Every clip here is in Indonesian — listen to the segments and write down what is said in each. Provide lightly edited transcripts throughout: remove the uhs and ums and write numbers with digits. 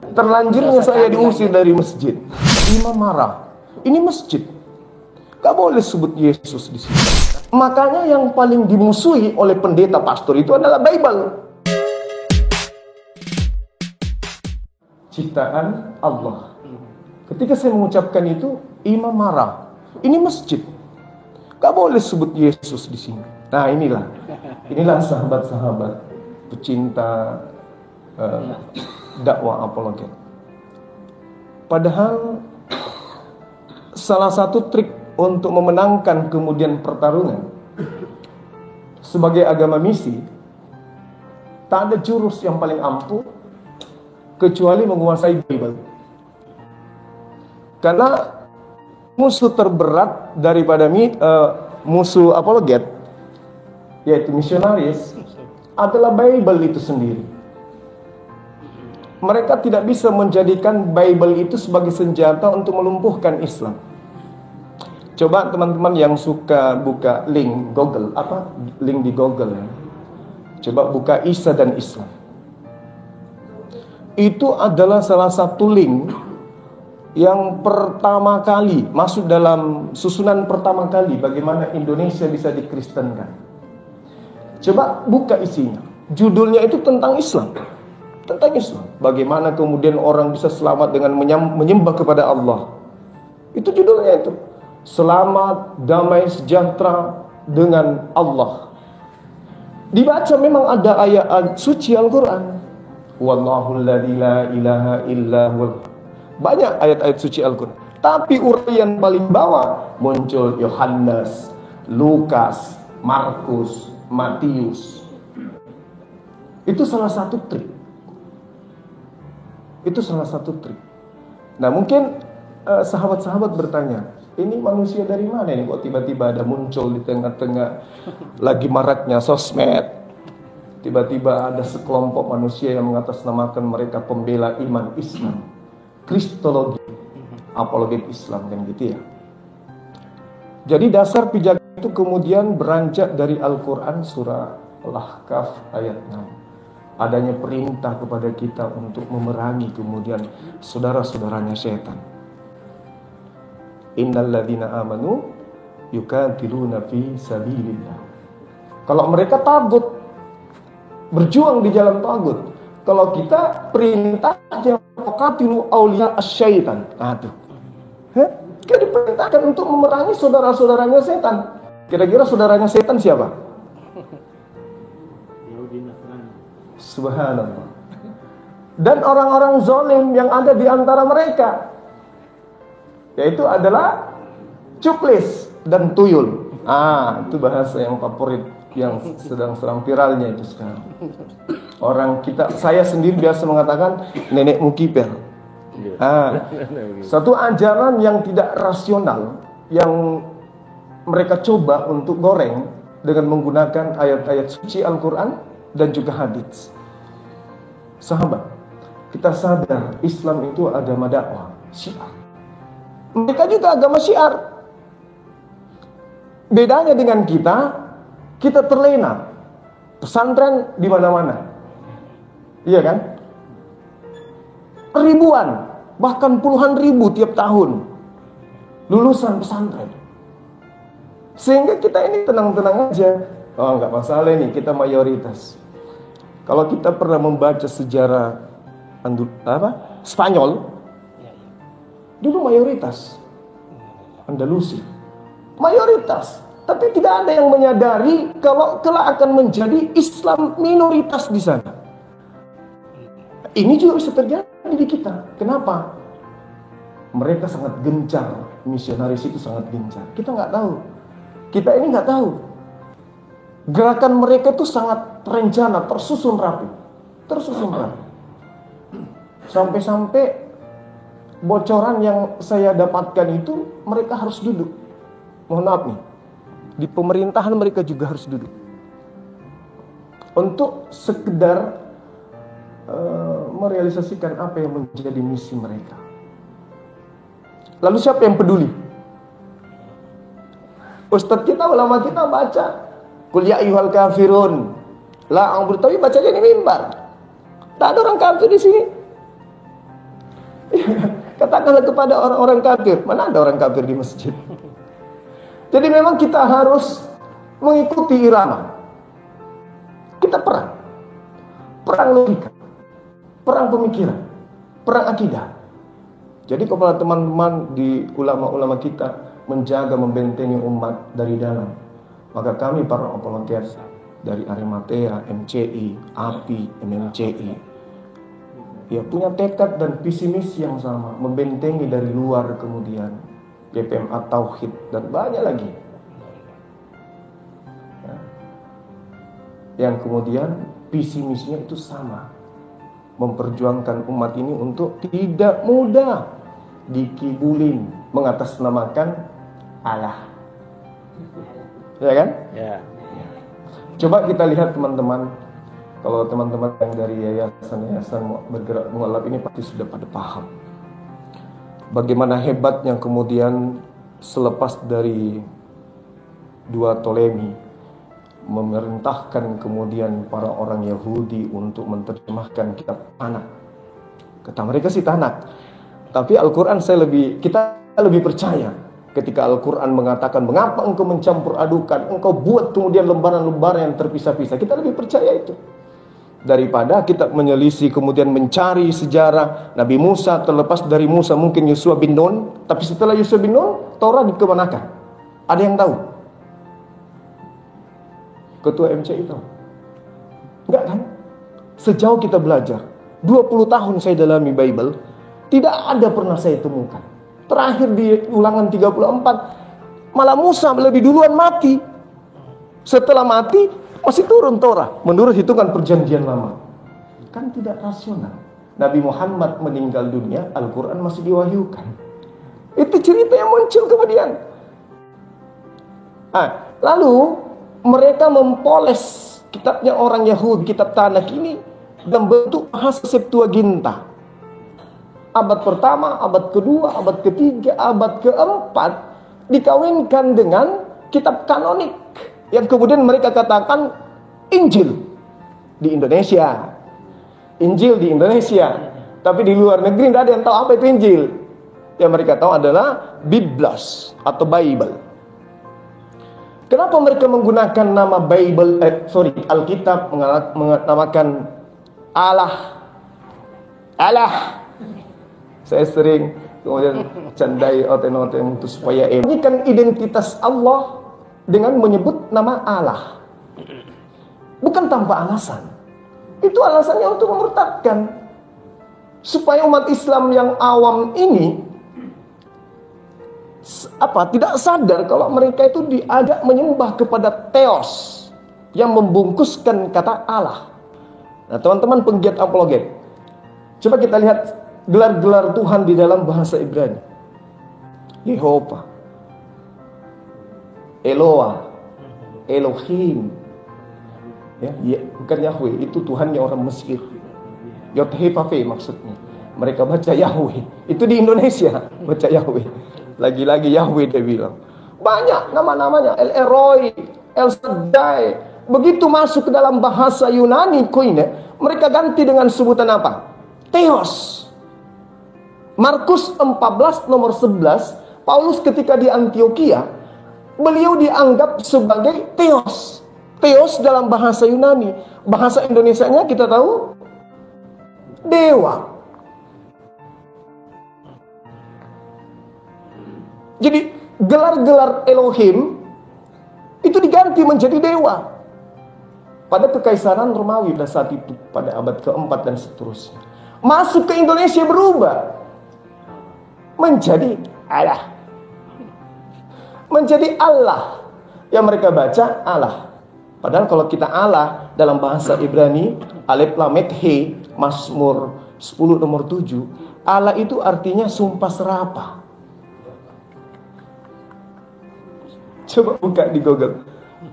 Terlanjurnya saya diusir dari masjid. Imam marah. Ini masjid. Gak boleh sebut Yesus di sini. Makanya yang paling dimusuhi oleh pendeta pastor itu adalah Bible. Ciptaan Allah. Ketika saya mengucapkan itu, imam marah. Ini masjid. Gak boleh sebut Yesus di sini. Nah, inilah sahabat-sahabat pecinta dakwah apologet. Padahal salah satu trik untuk memenangkan kemudian pertarungan sebagai agama misi, tak ada jurus yang paling ampuh kecuali menguasai Bible. Karena musuh terberat daripada musuh apologet, yaitu misionaris, adalah Bible itu sendiri. Mereka tidak bisa menjadikan Bible itu sebagai senjata untuk melumpuhkan Islam. Coba teman-teman yang suka buka link Google, link di Google ya. Coba buka Isa dan Islam. Itu adalah salah satu link yang pertama kali masuk dalam susunan pertama kali bagaimana Indonesia bisa dikristenkan. Coba buka isinya. Judulnya itu tentang Islam. Tentang Islam. Bagaimana kemudian orang bisa selamat dengan menyembah kepada Allah. Itu judulnya itu. Selamat, damai, sejahtera dengan Allah. Dibaca memang ada ayat suci Al-Quran. Wallahul ladzi la ilaha illa huwal. Banyak ayat-ayat suci Al-Quran. Tapi uraian paling bawah muncul Yohanes, Lukas, Markus, Matius. Itu salah satu trik. Nah, mungkin sahabat-sahabat bertanya, ini manusia dari mana ini kok tiba-tiba ada muncul di tengah-tengah lagi maraknya sosmed. Tiba-tiba ada sekelompok manusia yang mengatasnamakan mereka pembela iman Islam, Kristologi, apologet Islam, kan gitu ya. Jadi dasar pijakan itu kemudian beranjak dari Al-Quran surah Al-Ahqaf ayat 6. Adanya perintah kepada kita untuk memerangi kemudian saudara-saudaranya setan. Innal ladzina amanu yuqatiluna fi sabilillah. Kalau mereka tagut, berjuang di jalan tagut. Kalau kita perintahnya faqatilu awliya asyaitan. Aduh. Kita diperintahkan untuk memerangi saudara-saudaranya setan. Kira-kira saudaranya setan siapa? Subhanallah. Dan orang-orang zalim yang ada di antara mereka, yaitu adalah cuplis dan tuyul. Itu bahasa yang favorit, yang sedang viralnya itu sekarang. Orang kita, saya sendiri biasa mengatakan nenek mukiper. Satu ajaran yang tidak rasional yang mereka coba untuk goreng dengan menggunakan ayat-ayat suci Al-Quran dan juga hadits. Sahabat, kita sadar Islam itu agama dakwah, syiar. Mereka juga agama syiar. Bedanya dengan kita terlena. Pesantren di mana-mana. Iya kan? Ribuan, bahkan puluhan ribu tiap tahun lulusan pesantren. Sehingga kita ini tenang-tenang aja. Oh, enggak masalah nih, kita mayoritas. Kalau kita pernah membaca sejarah Spanyol, dulu mayoritas. Andalusia mayoritas, tapi tidak ada yang menyadari kalau kelak akan menjadi Islam minoritas di sana. Ini juga bisa terjadi di kita. Kenapa? Mereka sangat gencar, misionaris itu sangat gencar. Kita nggak tahu. Kita ini nggak tahu. Gerakan mereka itu sangat terencana, tersusun rapi. Sampai-sampai bocoran yang saya dapatkan itu, mereka harus duduk. Mohon maaf nih, di pemerintahan mereka juga harus duduk. Untuk sekedar merealisasikan apa yang menjadi misi mereka. Lalu siapa yang peduli? Ustadz kita, ulama kita baca Qul ya ayyuhal kafirun la a'budu, tapi bacanya di mimbar. Tak ada orang kafir di sini. Katakanlah kepada orang-orang kafir. Mana ada orang kafir di masjid? Jadi memang kita harus mengikuti irama. Kita perang. Perang logika. Perang pemikiran. Perang akidah. Jadi kepada teman-teman di ulama-ulama kita menjaga, membentengi umat dari dalam. Maka kami para apologet dari Arimatea, MCI, API, MMCI, ya punya tekad dan visi misi yang sama, membentengi dari luar, kemudian PPMA Tauhid dan banyak lagi ya, yang kemudian visi misinya itu sama, memperjuangkan umat ini untuk tidak mudah dikibulin, mengatasnamakan Allah, ya kan? Ya. Coba kita lihat teman-teman. Kalau teman-teman yang dari yayasan-yayasan bergerak mualaf ini pasti sudah pada paham bagaimana hebatnya kemudian selepas dari dua Ptolemy memerintahkan kemudian para orang Yahudi untuk menerjemahkan kitab Tanakh. Kata mereka sih Tanakh, tapi Al-Quran kita lebih percaya ketika Al-Quran mengatakan mengapa engkau mencampur adukan, engkau buat kemudian lembaran-lembaran yang terpisah-pisah. Kita lebih percaya itu daripada kita menyelisih kemudian mencari sejarah Nabi Musa. Terlepas dari Musa mungkin Yosua bin Nun, tapi setelah Yosua bin Nun Taurat dikemanakan? Ada yang tahu? Ketua MCI tahu? Enggak kan? Sejauh kita belajar 20 tahun saya dalami Bible, tidak ada pernah saya temukan. Terakhir di Ulangan 34 malah Musa lebih duluan mati. Setelah mati masih turun Torah menurut hitungan perjanjian lama. Kan tidak rasional. Nabi Muhammad meninggal dunia, Al-Quran masih diwahyukan. Itu cerita yang muncul kemudian. Lalu mereka mempoles kitabnya orang Yahudi, kitab Tanakh ini dalam bentuk bahasa Septuaginta. Abad pertama, abad kedua, abad ketiga, abad keempat dikawinkan dengan kitab kanonik yang kemudian mereka katakan Injil di Indonesia. Injil di Indonesia. Tapi di luar negeri tidak ada yang tahu apa itu Injil. Yang mereka tahu adalah Biblos atau Bible. Kenapa mereka menggunakan nama Alkitab menamakan Allah? Saya sering kemudian candai oten-oten untuk supaya ini kan identitas Allah dengan menyebut nama Allah. Bukan tanpa alasan. Itu alasannya untuk memurtadkan. Supaya umat Islam yang awam ini tidak sadar kalau mereka itu diajak menyembah kepada Theos yang membungkuskan kata Allah. Nah, teman-teman penggiat apologet, coba kita lihat gelar-gelar Tuhan di dalam bahasa Ibrani. Yehova, Eloah, Elohim, ya, bukan Yahweh, itu Tuhannya orang Mesir. Yod-Heh-Vav-Veh maksudnya. Mereka baca Yahweh. Itu di Indonesia baca Yahweh. Lagi-lagi Yahweh dia bilang. Banyak nama-namanya. El Elroy, El Shaddai. Begitu masuk ke dalam bahasa Yunani Koine, mereka ganti dengan sebutan apa? Theos. Markus 14 nomor 11, Paulus ketika di Antioquia, beliau dianggap sebagai Theos. Theos dalam bahasa Yunani. Bahasa Indonesianya kita tahu dewa. Jadi gelar-gelar Elohim itu diganti menjadi dewa pada Kekaisaran Romawi pada saat itu, pada abad keempat dan seterusnya. Masuk ke Indonesia berubah menjadi Allah. Menjadi Allah. Yang mereka baca Allah. Padahal kalau kita Allah dalam bahasa Ibrani, Alef Lamet He, Mazmur 10 nomor 7, Allah itu artinya sumpah serapah. Coba buka di Google.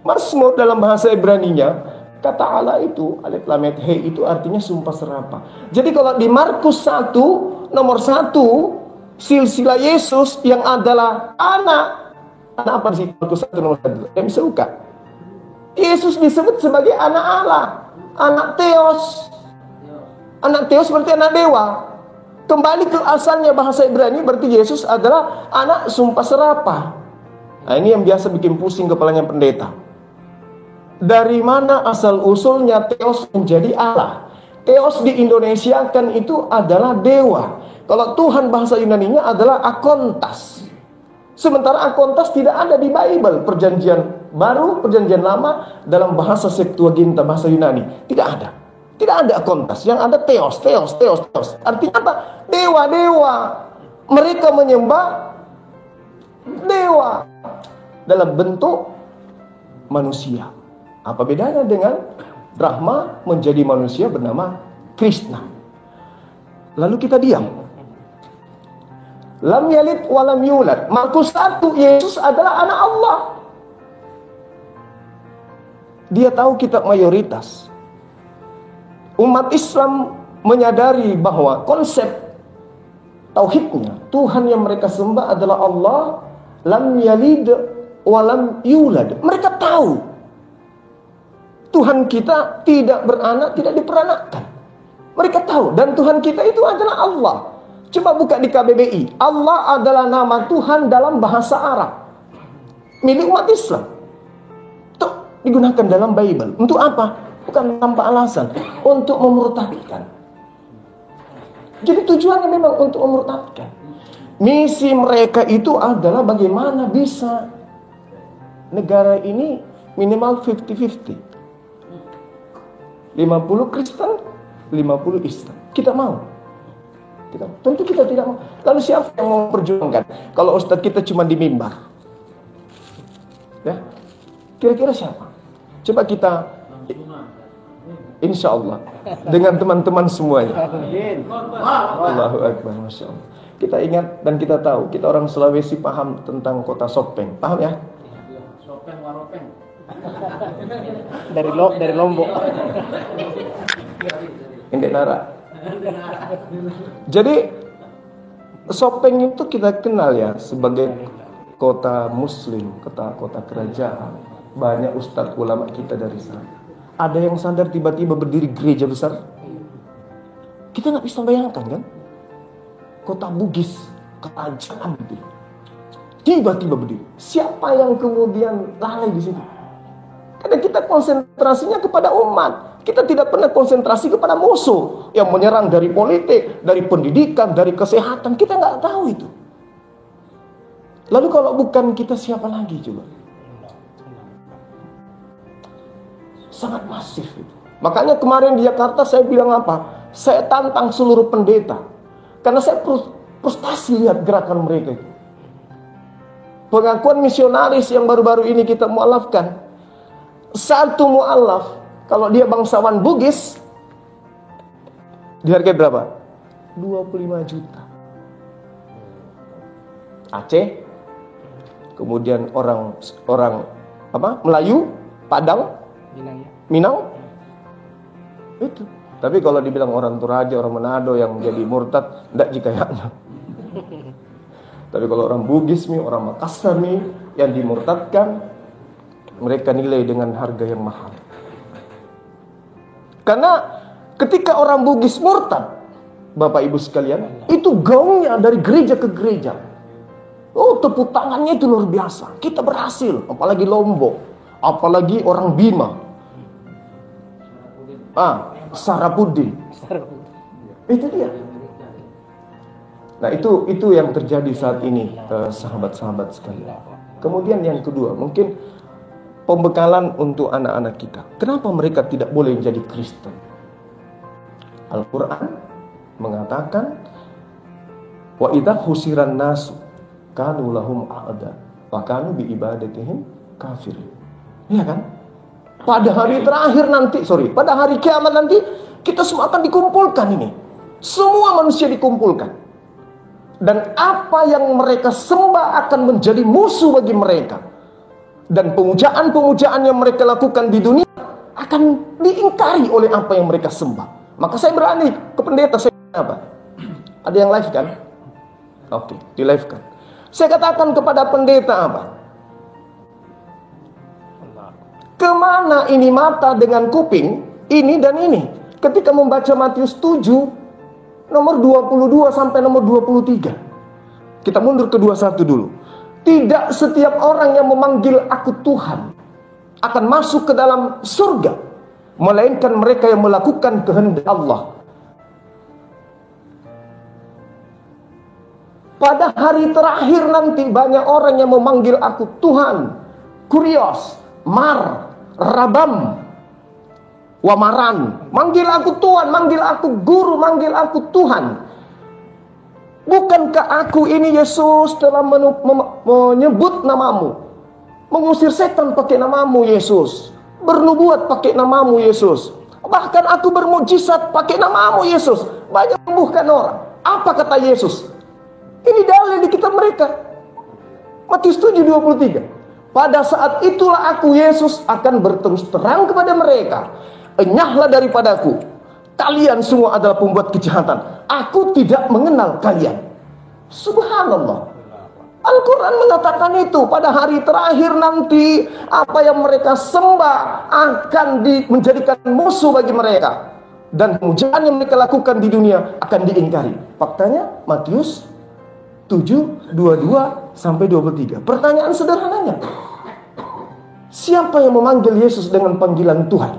Mazmur dalam bahasa Ibraninya, kata Allah itu, Alef Lamet He itu artinya sumpah serapah. Jadi kalau di Markus 1 nomor 1, silsilah Yesus yang adalah anak apa sih? Markus 1 nomor 1. Yang bisa buka. Yesus disebut sebagai anak Allah, anak Theos. Anak Theos berarti anak dewa. Kembali ke asalnya bahasa Ibrani, berarti Yesus adalah anak sumpah serapah. Nah, ini yang biasa bikin pusing kepalanya pendeta. Dari mana asal usulnya Theos menjadi Allah? Theos di Indonesia kan itu adalah dewa. Kalau Tuhan bahasa Yunaninya adalah Akontas. Sementara Akontas tidak ada di Bible, perjanjian baru, perjanjian lama, dalam bahasa Septuaginta, bahasa Yunani. Tidak ada. Tidak ada Akontas, yang ada Theos. Artinya apa? Dewa-dewa. Mereka menyembah dewa dalam bentuk manusia. Apa bedanya dengan Brahma menjadi manusia bernama Krishna? Lalu kita diam. Lam yalid walam yulad. Markus 1, Yesus adalah anak Allah. Dia tahu kitab mayoritas. Umat Islam menyadari bahwa konsep tauhidnya, Tuhan yang mereka sembah adalah Allah, lam yalid walam yulad. Mereka tahu Tuhan kita tidak beranak, tidak diperanakkan. Mereka tahu, dan Tuhan kita itu adalah Allah. Coba buka di KBBI. Allah adalah nama Tuhan dalam bahasa Arab, milik umat Islam. Itu digunakan dalam Bible. Untuk apa? Bukan tanpa alasan. Untuk memurtadkan. Jadi tujuannya memang untuk memurtadkan. Misi mereka itu adalah bagaimana bisa negara ini minimal 50-50. 50 Kristen, 50 Islam. Kita mau. Tentu kita tidak mau. Lalu siapa yang mau perjuangkan? Kalau ustadz kita cuma di mimbar, ya, kira-kira siapa? Coba kita, insya Allah, dengan teman-teman semuanya. Allahu Akbar, Masya Allah. Kita ingat dan kita tahu, kita orang Sulawesi paham tentang kota Sopeng, paham ya? Sopeng, Waropeng. Dari Lombok. Ini Nara. Jadi Sopeng itu kita kenal ya sebagai kota muslim, kota kerajaan. Banyak ustadz ulama kita dari sana. Ada yang sadar tiba-tiba berdiri gereja besar. Kita nggak bisa bayangkan kan? Kota Bugis, kerajaan itu. Tiba-tiba berdiri. Siapa yang kemudian lalai di situ? Karena kita konsentrasinya kepada umat. Kita tidak pernah konsentrasi kepada musuh yang menyerang dari politik, dari pendidikan, dari kesehatan. Kita nggak tahu itu. Lalu kalau bukan kita, siapa lagi coba? Sangat masif itu. Makanya kemarin di Jakarta saya bilang apa? Saya tantang seluruh pendeta. Karena saya frustasi lihat gerakan mereka itu. Pengakuan misionaris yang baru-baru ini kita mualafkan. Satu mualaf, kalau dia bangsawan Bugis, dihargai berapa? 25 juta. Aceh, kemudian orang apa? Melayu, Padang, Minang. Itu. Tapi kalau dibilang orang Toraja, orang Manado yang menjadi murtad, enggak jikayaknya. Tapi kalau orang Bugis nih, orang Makassar nih yang dimurtadkan, mereka nilai dengan harga yang mahal. Karena ketika orang Bugis murtad, Bapak Ibu sekalian, itu gaungnya dari gereja ke gereja. Oh, tepuk tangannya itu luar biasa. Kita berhasil, apalagi Lombok, apalagi orang Bima. Sarapudin. Itu dia. Nah, itu yang terjadi saat ini, sahabat-sahabat sekalian. Kemudian yang kedua, mungkin pembekalan untuk anak-anak kita. Kenapa mereka tidak boleh menjadi Kristen? Al-Quran mengatakan, wa idza husiran nasu kanu lahum a'da wa kanu bi ibadatihim kafirin. Iya kan? Pada hari terakhir nanti, pada hari kiamat nanti, kita semua akan dikumpulkan ini. Semua manusia dikumpulkan. Dan apa yang mereka sembah akan menjadi musuh bagi mereka. Dan pemujaan-pemujaan yang mereka lakukan di dunia akan diingkari oleh apa yang mereka sembah. Maka saya berani ke pendeta, saya apa? Ada yang live kan? Oke, di live kan. Saya katakan kepada pendeta apa? Kemana ini mata dengan kuping, ini dan ini? Ketika membaca Matius 7, nomor 22 sampai nomor 23. Kita mundur ke 21 dulu. Tidak setiap orang yang memanggil aku Tuhan akan masuk ke dalam surga, melainkan mereka yang melakukan kehendak Allah. Pada hari terakhir nanti banyak orang yang memanggil aku Tuhan. Kurios, Mar, Rabam, Wamaran. Manggil aku Tuhan, manggil aku Guru, manggil aku Tuhan. Bukankah aku ini Yesus telah menyebut namamu, mengusir setan pakai namamu Yesus, bernubuat pakai namamu Yesus, bahkan aku bermujizat pakai namamu Yesus, banyak menyembuhkan orang. Apa kata Yesus? Ini dalil di kitab mereka. Matius 7:23. Pada saat itulah aku Yesus akan berterus terang kepada mereka, enyahlah daripadaku, kalian semua adalah pembuat kejahatan. Aku tidak mengenal kalian. Subhanallah. Al-Quran mengatakan itu. Pada hari terakhir nanti, apa yang mereka sembah akan menjadikan musuh bagi mereka, dan pemujaan yang mereka lakukan di dunia akan diingkari. Faktanya Matius 7:22 sampai 23. Pertanyaan sederhananya, siapa yang memanggil Yesus dengan panggilan Tuhan?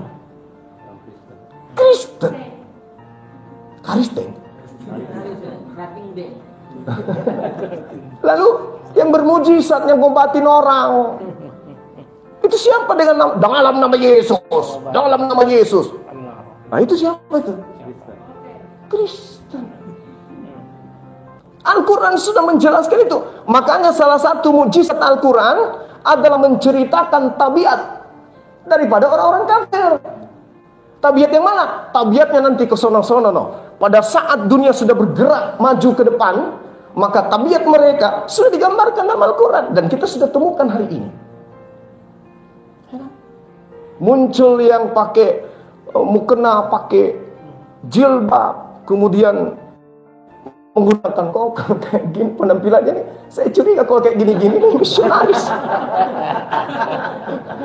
Kristen. Kristen. Lalu yang bermujizat, yang ngobatin orang, itu siapa dengan dalam nama Yesus? Dalam nama Yesus. Nah, itu siapa itu? Kristen. Al-Quran sudah menjelaskan itu. Makanya salah satu mujizat Al-Quran adalah menceritakan tabiat daripada orang-orang kafir. Tabiat yang mana? Tabiatnya nanti ke sono-sono. Pada saat dunia sudah bergerak maju ke depan, maka tabiat mereka sudah digambarkan dalam Al-Quran, dan kita sudah temukan hari ini. Muncul yang pakai mukena, pakai jilbab, kemudian menggunakan kok kayak gini penampilannya nih. Saya curiga kalau kayak gini-gini nih misionaris.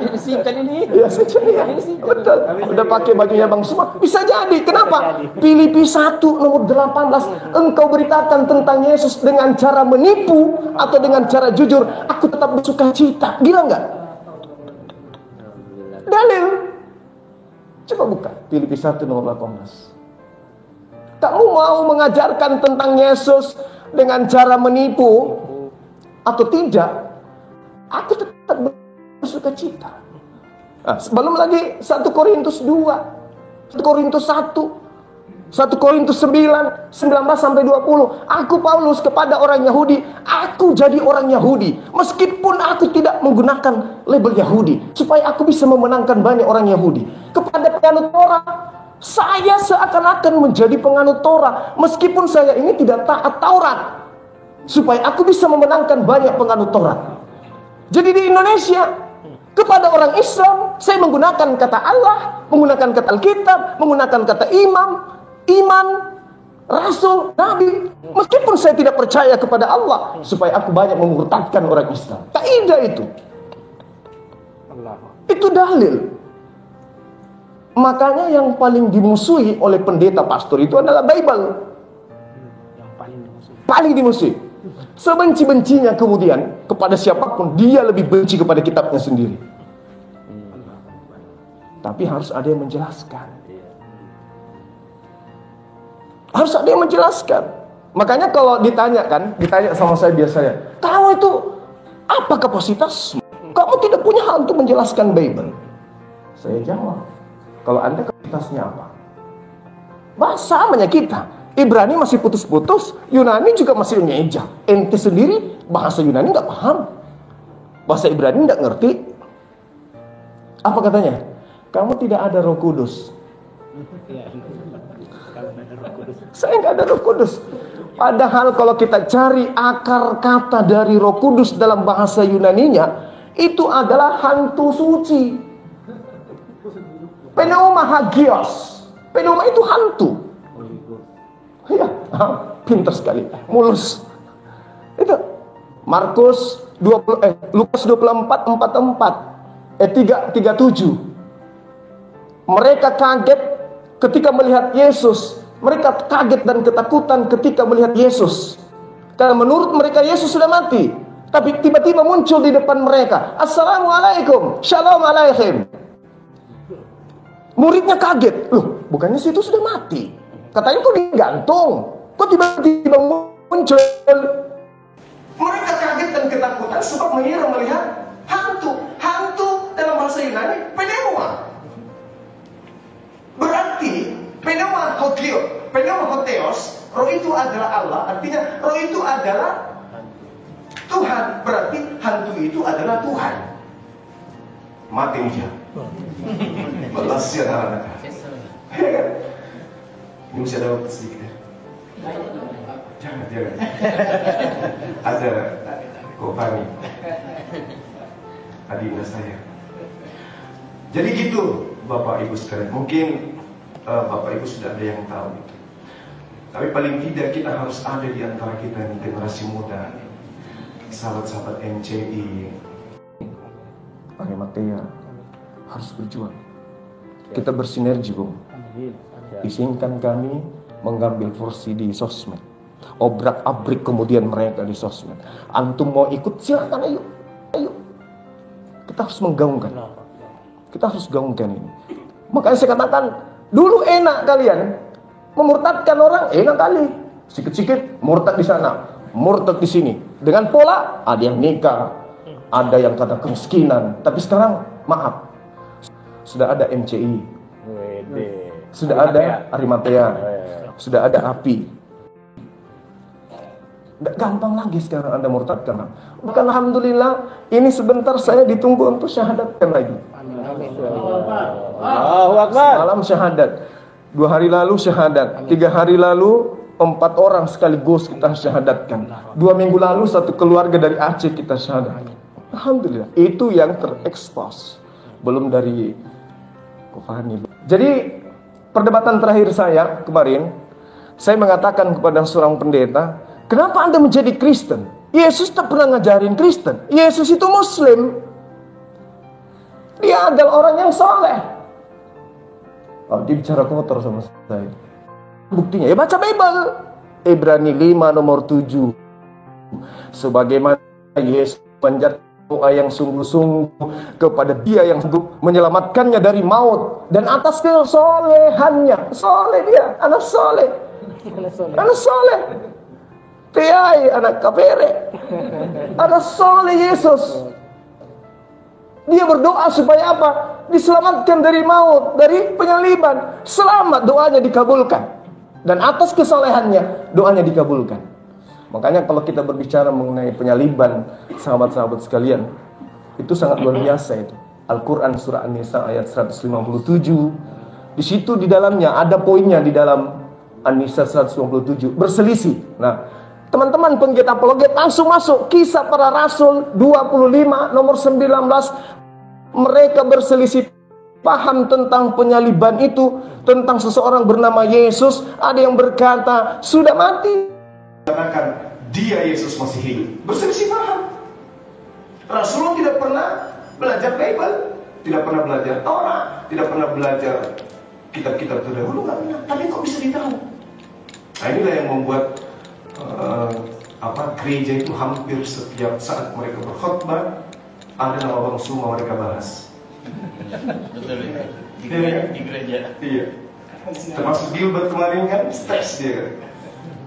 Ini singkat ini. Ya, saya curiga. Betul. Udah pakai bajunya Bang Suma. Bisa jadi. Kenapa? Filipi 1 nomor 18. Engkau beritakan tentang Yesus dengan cara menipu atau dengan cara jujur, aku tetap bersuka cita. Gila nggak? Dalil. Coba buka Filipi 1 nomor 18. Kamu mau mengajarkan tentang Yesus dengan cara menipu atau tidak? Aku tetap bersuka cita. Nah, sebelum lagi 1 Korintus 2, 1 Korintus 1, 1 Korintus 9, 19 sampai 20. Aku Paulus kepada orang Yahudi, aku jadi orang Yahudi, meskipun aku tidak menggunakan label Yahudi, supaya aku bisa memenangkan banyak orang Yahudi. Kepada penganut Torah, saya seakan-akan menjadi penganut Torah, meskipun saya ini tidak taat Taurat, supaya aku bisa memenangkan banyak penganut Taurat. Jadi di Indonesia, kepada orang Islam, saya menggunakan kata Allah, menggunakan kata Alkitab, menggunakan kata imam, iman, rasul, nabi, meskipun saya tidak percaya kepada Allah, supaya aku banyak memurtadkan orang Islam. Kaidah itu. Itu dalil. Makanya yang paling dimusuhi oleh pendeta pastor itu adalah Bible. Yang paling dimusuhi. Sebenci-bencinya kemudian kepada siapapun, dia lebih benci kepada kitabnya sendiri. Tapi harus ada yang menjelaskan. Harus ada yang menjelaskan. Makanya kalau ditanya sama saya biasanya, kamu itu apa kapasitasmu? Kamu tidak punya hak untuk menjelaskan Bible. Saya jawab, kalau Anda kapasitasnya apa? Bahasa samanya kita. Ibrani masih putus-putus, Yunani juga masih ngeja. Ente sendiri bahasa Yunani nggak paham, bahasa Ibrani nggak ngerti. Apa katanya? Kamu tidak ada Roh Kudus. Saya nggak ada Roh Kudus. Padahal kalau kita cari akar kata dari Roh Kudus dalam bahasa Yunaninya, itu adalah hantu suci. Pneuma hagios. Pneuma itu hantu. Ya, pintar sekali, mulus. Itu Lukas 24:37. Mereka kaget ketika melihat Yesus Mereka kaget dan ketakutan ketika melihat Yesus. Karena menurut mereka Yesus sudah mati. Tapi tiba-tiba muncul di depan mereka. Assalamualaikum, shalom alaikum. Muridnya kaget. Loh, bukannya situ sudah mati? Katanya kok digantung. Kok tiba-tiba muncul? Mereka kaget dan ketakutan sebab mengira melihat hantu. Hantu dalam bahasa Yunani pneuma. Berarti pneuma hotheos, roh itu adalah Allah. Artinya roh itu adalah Tuhan. Berarti hantu itu adalah Tuhan. Mati dia. Balas ya anak. Ini masih ada waktu sedikit ya? Jangan. Ada Kopani, adiknya saya. Jadi gitu Bapak Ibu sekalian. Mungkin Bapak Ibu sudah ada yang tahu itu. Tapi paling tidak kita harus ada di antara kita nih, generasi muda, sahabat-sahabat MCI, Arimatea, harus berjuang. Kita bersinergi, Bung. Izinkan kami mengambil porsi di sosmed. Obrak-abrik kemudian mereka di sosmed. Antum mau ikut, silakan, ayo. Kita harus menggaungkan. Kita harus gaungkan ini. Makanya saya katakan, dulu enak kalian memurtadkan orang, enak kali. Sikit-sikit murtad di sana, murtad di sini. Dengan pola, ada yang nikah, ada yang kata kemiskinan. Tapi sekarang, maaf, sudah ada MCI, sudah ada Arimatea, sudah ada API. Gampang lagi sekarang Anda murtadkan. Bukan alhamdulillah, ini sebentar saya ditunggu untuk syahadatkan lagi. Allahu Akbar. Malam syahadat. 2 hari lalu syahadat. 3 hari lalu 4 orang sekaligus kita syahadatkan. 2 minggu lalu 1 keluarga dari Aceh kita syahadat. Alhamdulillah. Itu yang terekspos. Belum dari Kofani. Jadi perdebatan terakhir saya kemarin, saya mengatakan kepada seorang pendeta, kenapa Anda menjadi Kristen? Yesus tak pernah ngajarin Kristen. Yesus itu Muslim. Dia adalah orang yang soleh. Oh, dia bicara kotor sama saya. Buktinya, ya baca Bible. Ibrani 5 nomor 7. Sebagaimana Yesus menjadi doa yang sungguh-sungguh kepada Dia yang sanggup menyelamatkannya dari maut. Dan atas kesolehannya. Soleh dia, anak soleh. Anak soleh. Tiai, anak kapere. Anak soleh Yesus. Dia berdoa supaya apa? Diselamatkan dari maut, dari penyaliban. Selamat, doanya dikabulkan. Dan atas kesolehannya, doanya dikabulkan. Makanya kalau kita berbicara mengenai penyaliban, sahabat-sahabat sekalian, itu sangat luar biasa itu. Al-Quran surah An-Nisa ayat 157. Di situ di dalamnya ada poinnya di dalam An-Nisa 157. Berselisih. Nah, teman-teman penggiat apologet langsung masuk Kisah Para Rasul 25 nomor 19. Mereka berselisih paham tentang penyaliban itu, tentang seseorang bernama Yesus. Ada yang berkata sudah mati, katakan dia Yesus masih hidup. Berselisih paham. Rasulullah tidak pernah belajar Bible, tidak pernah belajar Torah, tidak pernah belajar kitab-kitab terdahulu, nggak pernah. Tapi kok bisa ditahu? Nah, inilah yang membuat gereja itu hampir setiap saat mereka berkhotbah ada nama Bang Suma mereka bahas. Betul ya. Di gereja. Iya. Termasuk Gilbert kemarin kan stres dia.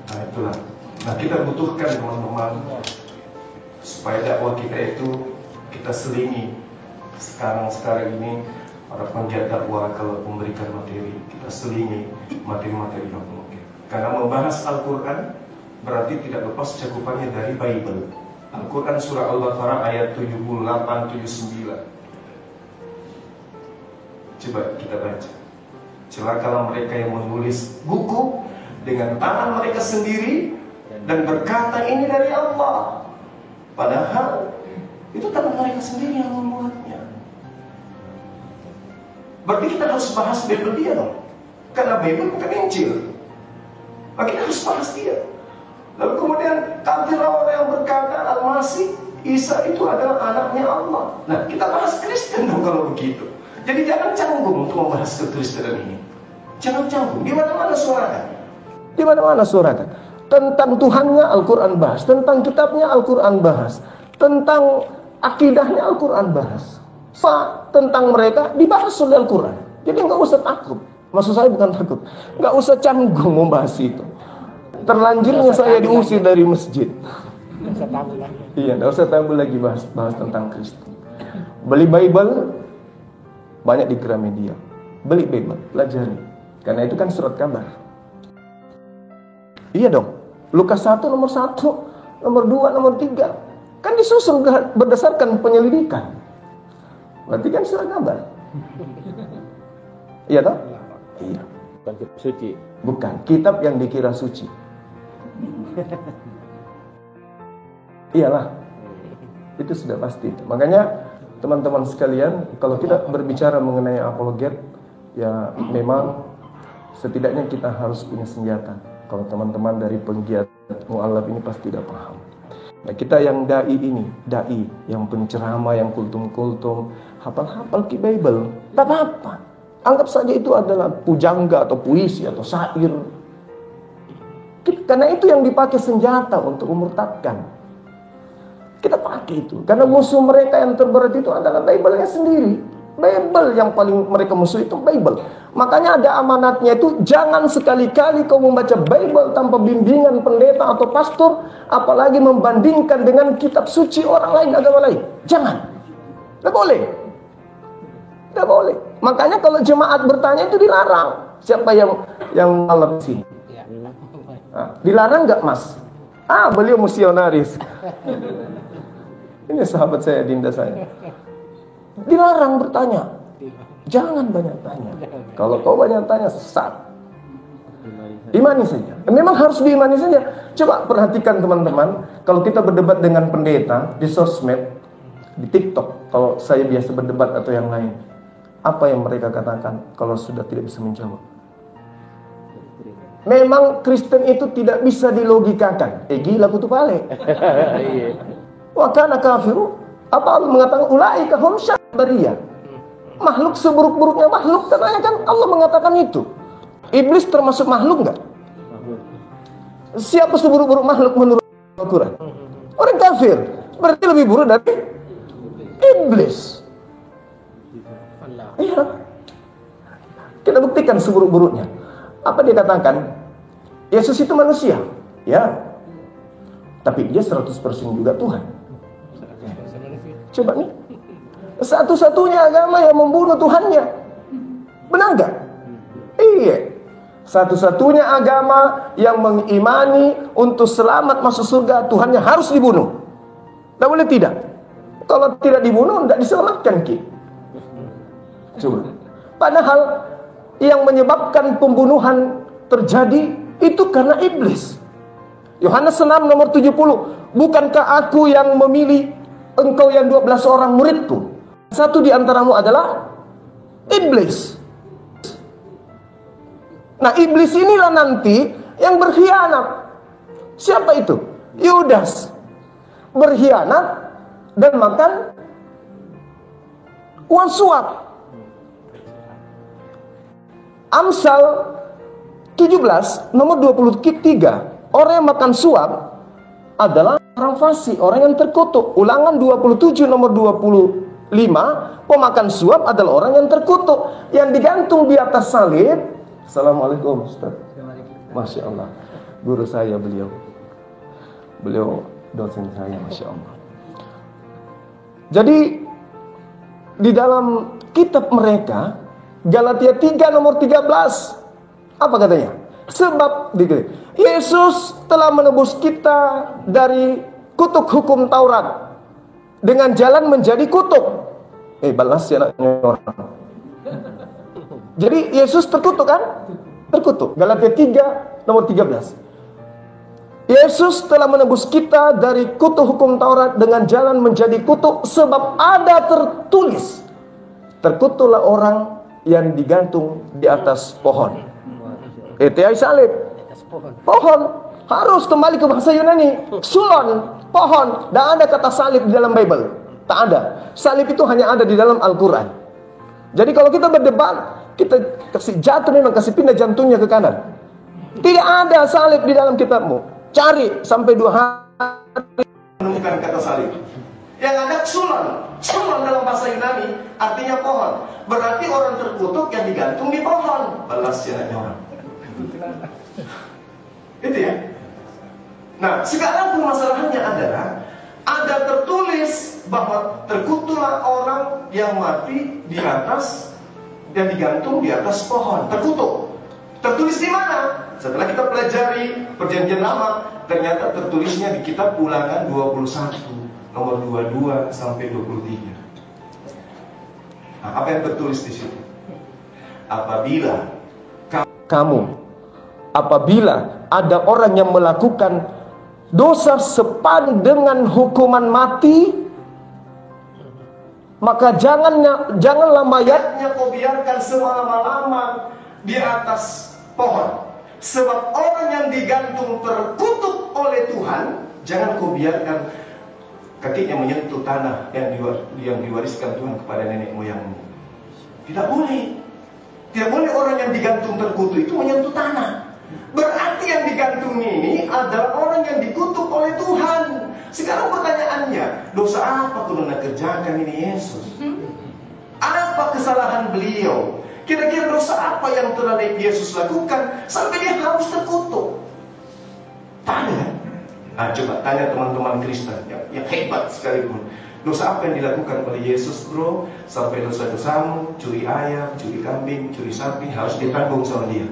Nah itulah. Nah kita butuhkan teman-teman supaya dakwah kita itu kita selingi. Sekarang ini para penggiat dakwah kalau memberikan materi kita selingi materi-materi yang mungkin. Karena membahas Al-Quran berarti tidak lepas cakupannya dari Bible. Al-Quran surah Al-Baqarah ayat 78-79. Coba kita baca. Celakalah mereka yang menulis buku dengan tangan mereka sendiri dan berkata ini dari Allah, padahal itu tangan mereka sendiri yang membuatnya. Berarti kita harus bahas Bible dia dong. Karena Bible bukan Injil. Maka kita harus bahas dia. Lalu kemudian kafirlah orang yang berkata Al-Masih Isa itu adalah anaknya Allah. Nah kita bahas Kristen dong kalau begitu. Jadi jangan canggung untuk membahas kekristenan ini. Jangan canggung. Di mana-mana suara. Di mana-mana suarakan. Tentang Tuhannya Al-Quran bahas, tentang kitabnya Al-Quran bahas, tentang akidahnya Al-Quran bahas. Tentang mereka dibahas oleh Al-Quran. Jadi nggak usah takut. Maksud saya bukan takut, nggak usah canggung membahas itu. Terlanjurnya saya diusir dari masjid. Iya, nggak usah tabu lagi bahas tentang Kristen. Beli Bible banyak di Gramedia. Beli Bible, pelajari. Karena itu kan surat kabar. Iya dong. Lukas 1 nomor 1, nomor 2, nomor 3 kan disusun berdasarkan penyelidikan. Berarti kan surat kabar. Iya toh? Iya. Bukan kitab suci. Bukan kitab yang dikira suci. Iyalah. Itu sudah pasti. Makanya teman-teman sekalian, kalau kita berbicara mengenai apologet, ya memang setidaknya kita harus punya senjata. Kalau teman-teman dari penggiat mu'alaf ini pasti tidak paham. Nah, kita yang dai ini, dai yang penceramah, yang kultum-kultum, hafal-hafal ki Bible, tak apa-apa. Anggap saja itu adalah pujangga atau puisi atau syair. Karena itu yang dipakai senjata untuk memurtadkan. Kita pakai itu. Karena musuh mereka yang terberat itu adalah Bible-nya sendiri. Bible yang paling mereka musuh itu Bible. Makanya ada amanatnya itu, jangan sekali-kali kau membaca Bible tanpa bimbingan pendeta atau pastor, apalagi membandingkan dengan kitab suci orang lain, agama lain. Jangan. Tidak boleh. Tidak boleh. Makanya kalau jemaat bertanya itu dilarang. Siapa yang malam sini? Nah, dilarang nggak, Mas? Beliau misionaris. Ini sahabat saya, dinda saya. Dilarang bertanya. Jangan banyak tanya. Kalau kau banyak tanya, sesat. Imani saja. Memang harus diimani saja. Coba perhatikan teman-teman, kalau kita berdebat dengan pendeta di sosmed, di TikTok, kalau saya biasa berdebat atau yang lain, apa yang mereka katakan kalau sudah tidak bisa menjawab? Memang Kristen itu tidak bisa dilogikakan. Gila kutu pale. Wa kana kafiru. Apa Allah mengatakan ulaika hum syarrul bariyah. Makhluk seburuk-buruknya makhluk, katanya kan Allah mengatakan itu. Iblis termasuk makhluk enggak? Siapa seburuk-buruk makhluk menurut Al-Quran? Orang kafir. Berarti lebih buruk dari iblis. Iya. Kita buktikan seburuk-buruknya. Apa dia katakan? Yesus itu manusia, ya. Tapi dia 100% juga Tuhan. Coba nih. Satu-satunya agama yang membunuh Tuhannya. Benar nggak? Iya. Satu-satunya agama yang mengimani untuk selamat masuk surga, Tuhannya harus dibunuh. Tidak boleh tidak. Kalau tidak dibunuh, tidak diselamatkan ki. Coba. Padahal yang menyebabkan pembunuhan terjadi itu karena iblis. Yohanes 6 nomor 70. Bukankah aku yang memilih engkau yang 12 orang muridku? Satu di antaramu adalah iblis. Nah, iblis inilah nanti yang berkhianat. Siapa itu? Yudas. Berkhianat dan makan uang suap. Amsal 17 nomor 23. Orang yang makan suap adalah orang fasik, orang yang terkutuk. Ulangan 27 nomor 25. Pemakan suap adalah orang yang terkutuk, yang digantung di atas salib. Assalamualaikum Ustaz. Masya Allah. Guru saya beliau dosen saya, Masya Allah. Jadi di dalam kitab mereka, Galatia 3 nomor 13, apa katanya? Sebab Yesus telah menebus kita dari kutuk hukum Taurat dengan jalan menjadi kutuk. Balas ya anaknya orang. Jadi Yesus terkutuk kan? Terkutuk. Galatia 3 nomor 13. Yesus telah menebus kita dari kutuk hukum Taurat dengan jalan menjadi kutuk, sebab ada tertulis, terkutuklah orang yang digantung di atas pohon. Etiai salib. Pohon. Harus kembali ke bahasa Yunani. Sulon. Pohon. Tidak ada kata salib di dalam Bible. Tak ada. Salib itu hanya ada di dalam Al-Quran. Jadi kalau kita berdebat, kita kasih jatuh memang, kasih pindah jantungnya ke kanan. Tidak ada salib di dalam kitabmu. Cari sampai 2 hari menemukan kata salib. Yang ada Xulon. Xulon dalam bahasa Yunani artinya pohon. Berarti orang terkutuk yang digantung di pohon. Balas siananya orang. Itu ya. Nah, sekarang permasalahannya adalah ada tertulis bahwa terkutuklah orang yang mati di atas dan digantung di atas pohon. Terkutuk. Tertulis di mana? Setelah kita pelajari Perjanjian Lama, ternyata tertulisnya di kitab Ulangan 21 nomor 22 sampai 23. Nah, apa yang tertulis di situ? Apabila ada orang yang melakukan dosa sepadan dengan hukuman mati, maka janganlah mayatnya kau biarkan selama-lama di atas pohon. Sebab orang yang digantung terkutuk oleh Tuhan, jangan kau biarkan kakinya menyentuh tanah yang diwariskan Tuhan kepada nenek moyangmu. Tidak boleh. Tidak boleh orang yang digantung terkutuk itu menyentuh tanah. Berarti yang digantung ini adalah orang yang dikutuk oleh Tuhan. Sekarang pertanyaannya, dosa apa kudu kerjakan ini Yesus? Apa kesalahan beliau? Kira-kira dosa apa yang telah Yesus lakukan sampai dia harus terkutuk? Tanya. Nah, coba tanya teman-teman Kristen yang hebat sekalipun. Dosa apa yang dilakukan oleh Yesus, bro? Sampai dosa-dosamu, curi ayam, curi kambing, curi sapi harus ditanggung sama dia.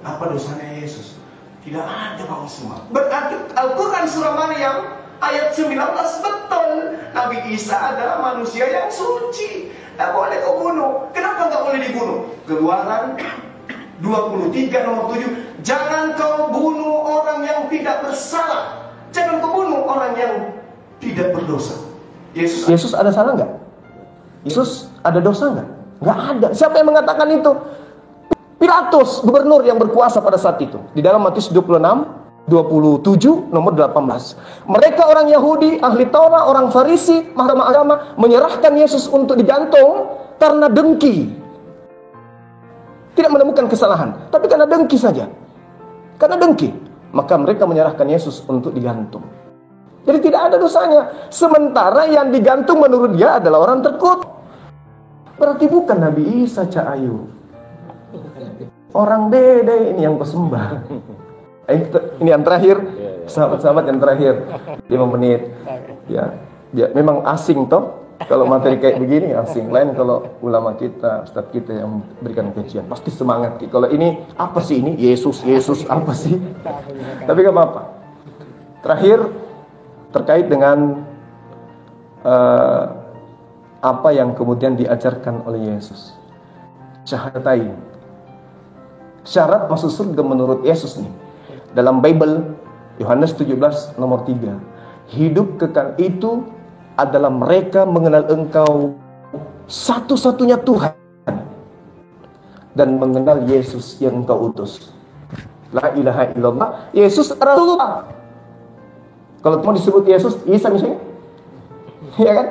Apa dosanya Yesus? Tidak ada, bang semua. Berarti Al-Quran surah Maryam ayat 19 betul. Nabi Isa adalah manusia yang suci. Tidak boleh kau bunuh. Kenapa tidak boleh dibunuh? Keluaran 23 nomor 7. Jangan kau bunuh orang yang tidak bersalah. Jangan kau bunuh orang yang tidak berdosa. Yesus ada salah nggak? Yesus ada dosa nggak? Nggak ada. Siapa yang mengatakan itu? Pilatus, gubernur yang berkuasa pada saat itu. Di dalam Matius 26:27 nomor 18. Mereka orang Yahudi, ahli Taurat, orang Farisi, mahkamah agama menyerahkan Yesus untuk digantung karena dengki. Tidak menemukan kesalahan, tapi karena dengki saja. Karena dengki, maka mereka menyerahkan Yesus untuk digantung. Jadi tidak ada dosanya. Sementara yang digantung menurut dia adalah orang terkutuk. Berarti bukan Nabi Isa, Cak Ayu. Orang beda ini yang pesembah. Ini yang terakhir, sahabat-sahabat yang terakhir 5 menit. Ya, memang asing toh. Kalau materi kayak begini asing. Lain kalau ulama kita, ustadz kita yang berikan kajian pasti semangat. Kalau ini apa sih ini? Yesus apa sih? Tapi gak apa-apa. Terakhir terkait dengan apa yang kemudian diajarkan oleh Yesus. Syahadatain. Syarat masuk surga menurut Yesus nih. Dalam Bible Yohanes 17 nomor 3. Hidup kekal itu adalah mereka mengenal Engkau satu-satunya Tuhan dan mengenal Yesus yang Engkau utus. La ilaha illallah. Yesus Rasulullah. Kalau mau disebut Yesus, Isa misalnya, ya kan?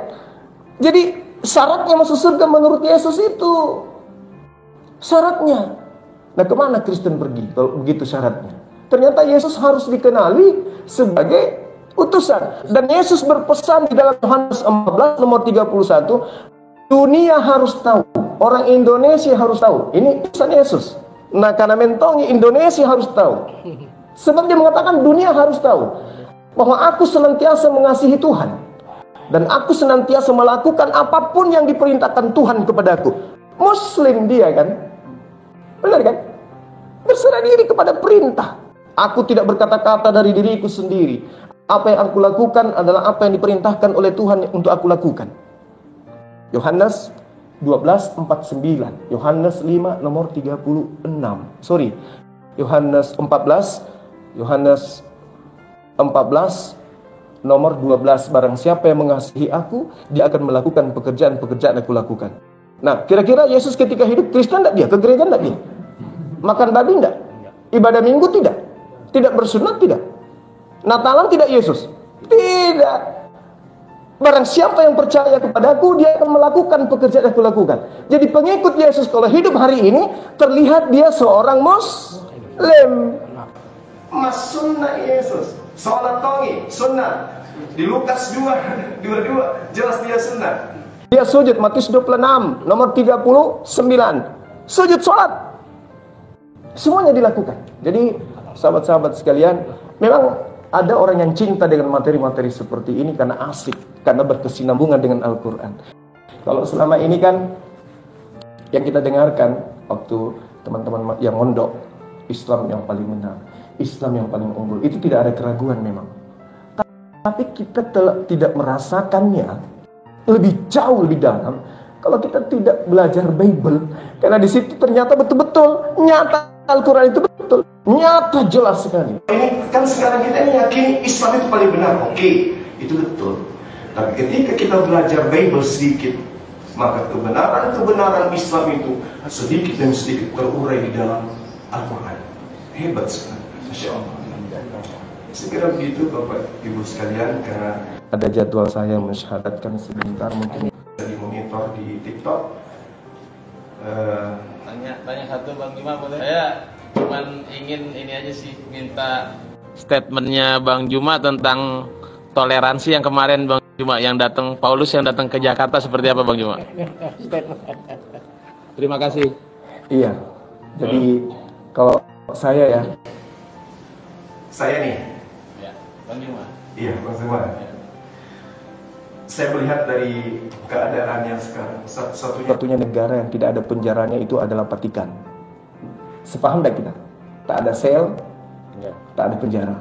Jadi syaratnya masuk surga menurut Yesus itu syaratnya. Nah, kemana Kristen pergi kalau begitu syaratnya? Ternyata Yesus harus dikenali sebagai utusan. Dan Yesus berpesan di dalam Yohanes 14 nomor 31, dunia harus tahu, orang Indonesia harus tahu. Ini pesan Yesus. Nah, karena mentongi Indonesia harus tahu. Sebab dia mengatakan dunia harus tahu bahwa aku senantiasa mengasihi Tuhan dan aku senantiasa melakukan apapun yang diperintahkan Tuhan kepadaku. Muslim dia kan? Benar kan? Berserah diri kepada perintah. Aku tidak berkata-kata dari diriku sendiri. Apa yang aku lakukan adalah apa yang diperintahkan oleh Tuhan untuk aku lakukan. Yohanes 12:49. Yohanes 5 nomor 36. Yohanes 14 nomor 12. Barang siapa yang mengasihi aku, dia akan melakukan pekerjaan-pekerjaan aku lakukan. Nah, kira-kira Yesus ketika hidup Kristen enggak dia? Ke gereja enggak dia? Makan babi enggak? Ibadah minggu tidak? Tidak bersunat tidak? Natalan tidak Yesus? Tidak. Barang siapa yang percaya kepadaku, dia akan melakukan pekerjaan yang aku lakukan. Jadi pengikut Yesus kalau hidup hari ini, terlihat dia seorang lem. Mas sunnah Yesus. Sholat tongi, sunnah. Di Lukas 2:22 jelas dia sunnah. Dia sujud, Matius 26 nomor 39. Sujud sholat. Semuanya dilakukan. Jadi sahabat-sahabat sekalian, memang ada orang yang cinta dengan materi-materi seperti ini karena asik, karena berkesinambungan dengan Al-Quran. Kalau selama ini kan yang kita dengarkan waktu teman-teman yang mondok, Islam yang paling benar, Islam yang paling unggul, itu tidak ada keraguan memang. Tapi kita tidak merasakannya lebih jauh, lebih dalam kalau kita tidak belajar Bible. Karena di situ ternyata betul-betul nyata, Al-Quran itu betul, nyata, jelas sekali. Ini kan sekarang kita meyakini Islam itu paling benar, oke, itu betul. Tapi ketika kita belajar Bible sedikit, maka kebenaran Islam itu sedikit demi sedikit terurai di dalam Al-Quran. Hebat sekali, Masya Allah. Segera begitu Bapak Ibu sekalian, karena ada jadwal saya mensyahadatkan sebentar, mungkin bisa dimonitor di TikTok. Tanya satu Bang Juma boleh? Saya cuman ingin ini aja sih, minta statementnya Bang Juma tentang toleransi yang kemarin Bang Juma yang datang, Paulus yang datang ke Jakarta, seperti apa Bang Juma? Terima kasih. Iya, jadi kalau saya nih. Ya, Bang Juma. Iya, Bang Juma. Ya. Saya melihat dari keadaan yang sekarang, satu-satunya negara yang tidak ada penjaranya itu adalah Vatikan. Sepaham tak kita? Tak ada sel, tak ada penjara.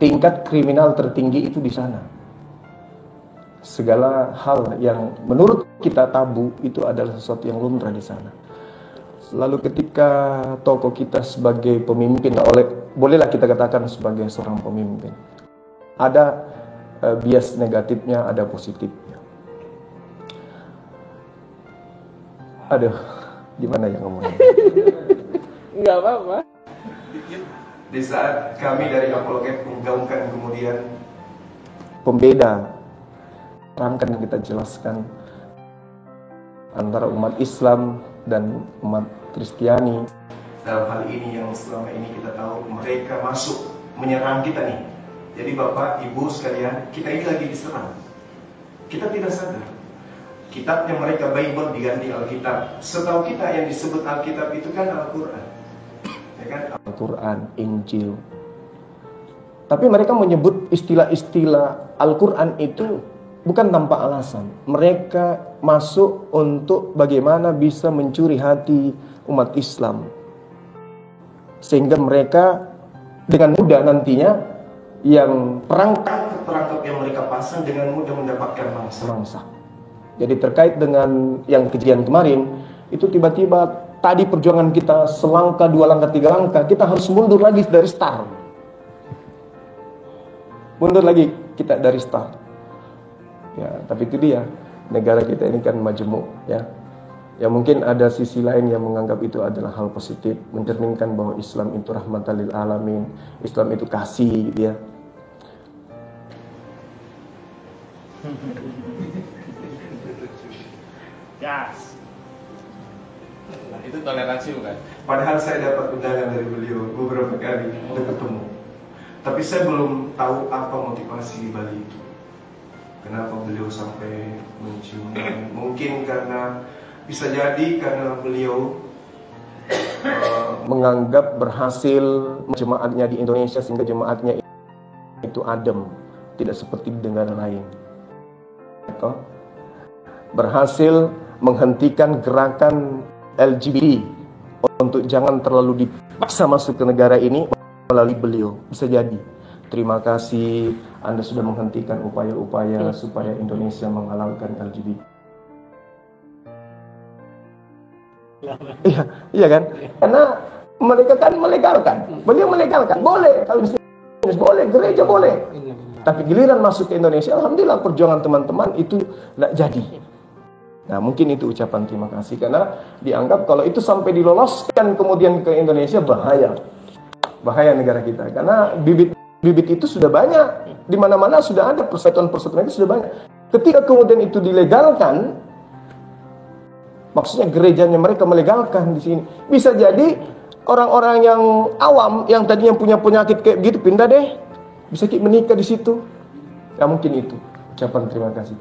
Tingkat kriminal tertinggi itu di sana. Segala hal yang menurut kita tabu itu adalah sesuatu yang lumrah di sana. Lalu ketika tokoh kita sebagai pemimpin, bolehlah kita katakan sebagai seorang pemimpin, ada bias negatifnya, ada positifnya. Aduh, gimana ya ngomongnya? Enggak apa-apa. Di saat kami dari Apologet menggaungkan kemudian pembeda, terangkan kita jelaskan antara umat Islam dan umat Kristiani. Dalam hal ini yang selama ini kita tahu mereka masuk menyerang kita nih. Jadi Bapak, Ibu sekalian, kita ini lagi diserang. Kita tidak sadar. Kitabnya mereka Bible diganti Alkitab. Setahu kita yang disebut Alkitab itu kan Al-Quran. Ya kan? Al-Quran, Injil. Tapi mereka menyebut istilah-istilah Al-Quran itu bukan tanpa alasan. Mereka masuk untuk bagaimana bisa mencuri hati umat Islam. Sehingga mereka dengan mudah nantinya yang perangkap yang mereka pasang dengan mudah mendapatkan mangsa. Jadi terkait dengan yang kejadian kemarin, itu tiba-tiba tadi perjuangan kita selangkah, 2 langkah, 3 langkah, kita harus mundur lagi dari start. Mundur lagi kita dari start. Ya, tapi itu dia, negara kita ini kan majemuk, ya. Ya mungkin ada sisi lain yang menganggap itu adalah hal positif, mencerminkan bahwa Islam itu rahmatan lil alamin, Islam itu kasih, gitu ya. Yes. Nah, itu toleransi bukan? Padahal saya dapat undangan dari beliau beberapa kali untuk ketemu. Tapi saya belum tahu apa motivasi di balik itu. Kenapa beliau sampai mencium? Mungkin karena, bisa jadi karena beliau menganggap berhasil jemaatnya di Indonesia sehingga jemaatnya itu adem, tidak seperti di negara lain. Berhasil menghentikan gerakan LGBT untuk jangan terlalu dipaksa masuk ke negara ini melalui beliau. Bisa jadi. Terima kasih Anda sudah menghentikan upaya-upaya supaya Indonesia menghalalkan LGBT. Iya kan? Karena mereka kan melegalkan. Beliau melegalkan. Boleh kalau bisnis boleh, gereja boleh. Tapi giliran masuk ke Indonesia, alhamdulillah perjuangan teman-teman itu tidak jadi. Nah mungkin itu ucapan terima kasih, karena dianggap kalau itu sampai diloloskan kemudian ke Indonesia bahaya negara kita, karena bibit itu sudah banyak di mana-mana, sudah ada persatuan itu sudah banyak. Ketika kemudian itu dilegalkan, Maksudnya gerejanya mereka melegalkan di sini. Bisa jadi orang-orang yang awam yang tadinya punya penyakit kayak gitu pindah deh. Bisa menikah di situ. Ya mungkin itu ucapan terima kasih.